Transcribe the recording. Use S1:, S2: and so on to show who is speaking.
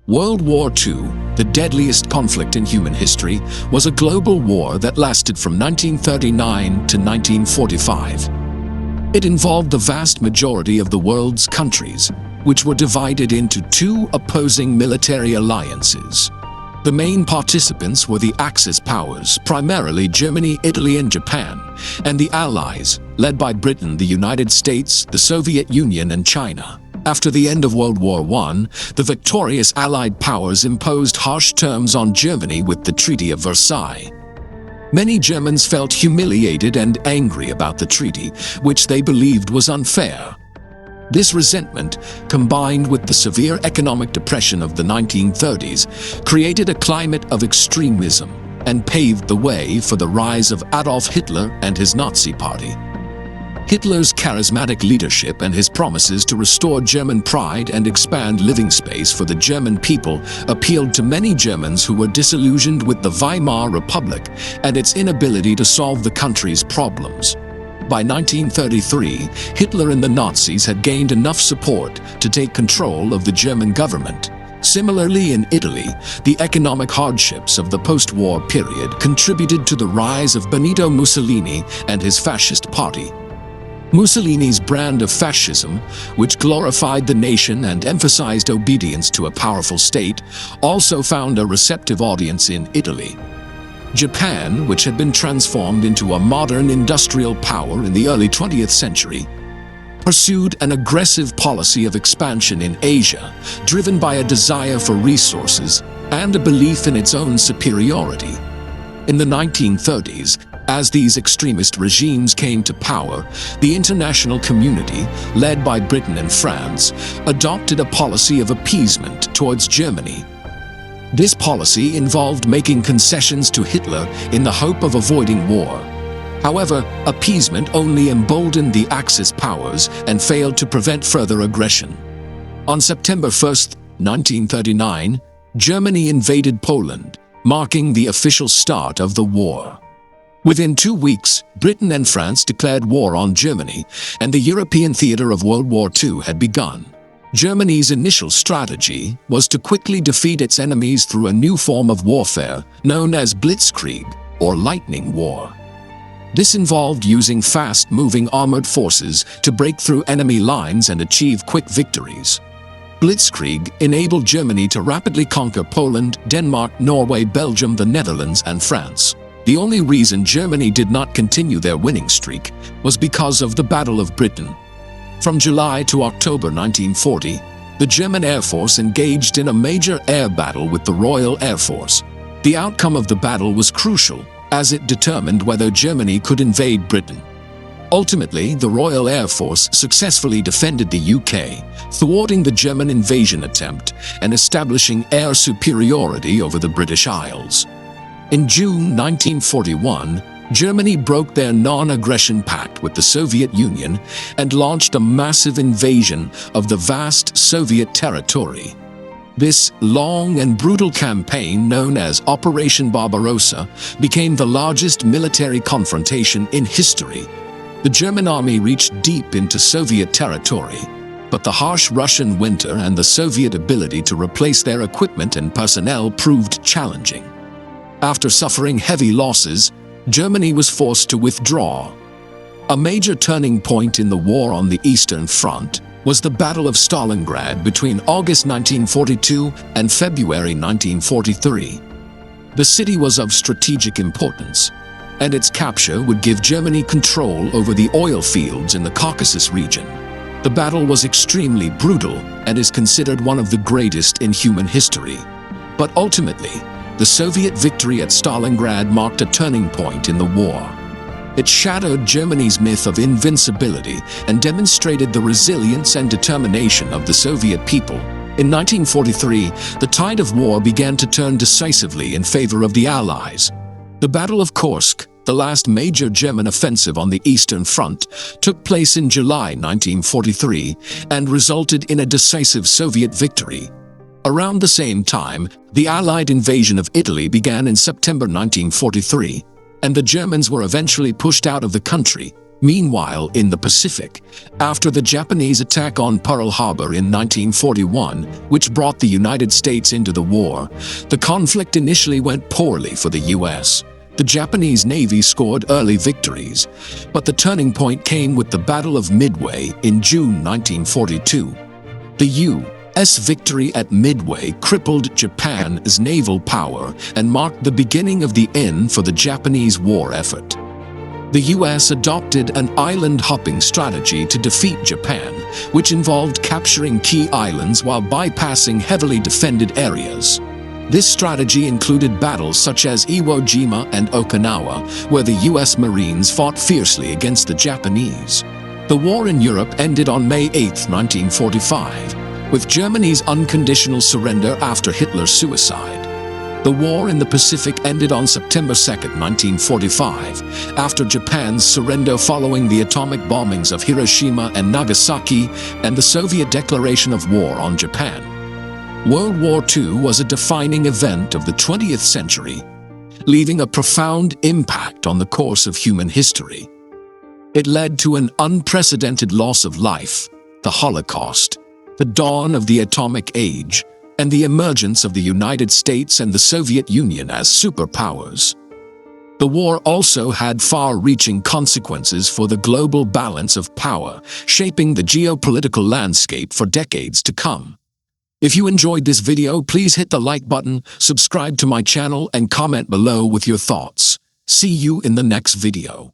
S1: World War II, the deadliest conflict in human history, was a global war that lasted from 1939 to 1945. It involved the vast majority of the world's countries, which were divided into two opposing military alliances. The main participants were the Axis powers, primarily Germany, Italy, and Japan, and the Allies, led by Britain, the United States, the Soviet Union, and China. After the end of World War I, the victorious Allied powers imposed harsh terms on Germany with the Treaty of Versailles. Many Germans felt humiliated and angry about the treaty, which they believed was unfair. This resentment, combined with the severe economic depression of the 1930s, created a climate of extremism and paved the way for the rise of Adolf Hitler and his Nazi Party. Hitler's charismatic leadership and his promises to restore German pride and expand living space for the German people appealed to many Germans who were disillusioned with the Weimar Republic and its inability to solve the country's problems. By 1933, Hitler and the Nazis had gained enough support to take control of the German government. Similarly, in Italy, the economic hardships of the post-war period contributed to the rise of Benito Mussolini and his fascist party. Mussolini's brand of fascism, which glorified the nation and emphasized obedience to a powerful state, also found a receptive audience in Italy. Japan, which had been transformed into a modern industrial power in the early 20th century, pursued an aggressive policy of expansion in Asia, driven by a desire for resources and a belief in its own superiority. In the 1930s, as these extremist regimes came to power, the international community, led by Britain and France, adopted a policy of appeasement towards Germany. This policy involved making concessions to Hitler in the hope of avoiding war. However, appeasement only emboldened the Axis powers and failed to prevent further aggression. On September 1, 1939, Germany invaded Poland, marking the official start of the war. Within 2 weeks, Britain and France declared war on Germany, and the European theater of World War II had begun. Germany's initial strategy was to quickly defeat its enemies through a new form of warfare known as blitzkrieg, or lightning war. This involved using fast-moving armored forces to break through enemy lines and achieve quick victories. Blitzkrieg enabled Germany to rapidly conquer Poland, Denmark, Norway, Belgium, the Netherlands, and France. The only reason Germany did not continue their winning streak was because of the Battle of Britain. From July to October 1940, the German Air Force engaged in a major air battle with the Royal Air Force. The outcome of the battle was crucial, as it determined whether Germany could invade Britain. Ultimately, the Royal Air Force successfully defended the UK, thwarting the German invasion attempt and establishing air superiority over the British Isles. In June 1941, Germany broke their non-aggression pact with the Soviet Union and launched a massive invasion of the vast Soviet territory. This long and brutal campaign, known as Operation Barbarossa, became the largest military confrontation in history. The German army reached deep into Soviet territory, but the harsh Russian winter and the Soviet ability to replace their equipment and personnel proved challenging. After suffering heavy losses, Germany was forced to withdraw. A major turning point in the war on the Eastern Front was the Battle of Stalingrad between August 1942 and February 1943. The city was of strategic importance, and its capture would give Germany control over the oil fields in the Caucasus region. The battle was extremely brutal and is considered one of the greatest in human history. But ultimately, the Soviet victory at Stalingrad marked a turning point in the war. It shattered Germany's myth of invincibility and demonstrated the resilience and determination of the Soviet people. In 1943, the tide of war began to turn decisively in favor of the Allies. The Battle of Kursk, the last major German offensive on the Eastern Front, took place in July 1943 and resulted in a decisive Soviet victory. Around the same time, the Allied invasion of Italy began in September 1943, and the Germans were eventually pushed out of the country, Meanwhile, in the Pacific, after the Japanese attack on Pearl Harbor in 1941, which brought the United States into the war, the conflict initially went poorly for the U.S. The Japanese Navy scored early victories, but the turning point came with the Battle of Midway in June 1942. The U.S. victory at Midway crippled Japan's naval power and marked the beginning of the end for the Japanese war effort. The U.S. adopted an island-hopping strategy to defeat Japan, which involved capturing key islands while bypassing heavily defended areas. This strategy included battles such as Iwo Jima and Okinawa, where the U.S. Marines fought fiercely against the Japanese. The war in Europe ended on May 8, 1945, with Germany's unconditional surrender after Hitler's suicide. The war in the Pacific ended on September 2, 1945, after Japan's surrender following the atomic bombings of Hiroshima and Nagasaki and the Soviet declaration of war on Japan. World War II was a defining event of the 20th century, leaving a profound impact on the course of human history. It led to an unprecedented loss of life, the Holocaust, the dawn of the atomic age, and the emergence of the United States and the Soviet Union as superpowers. The war also had far-reaching consequences for the global balance of power, shaping the geopolitical landscape for decades to come. If you enjoyed this video, please hit the like button, subscribe to my channel, and comment below with your thoughts. See you in the next video.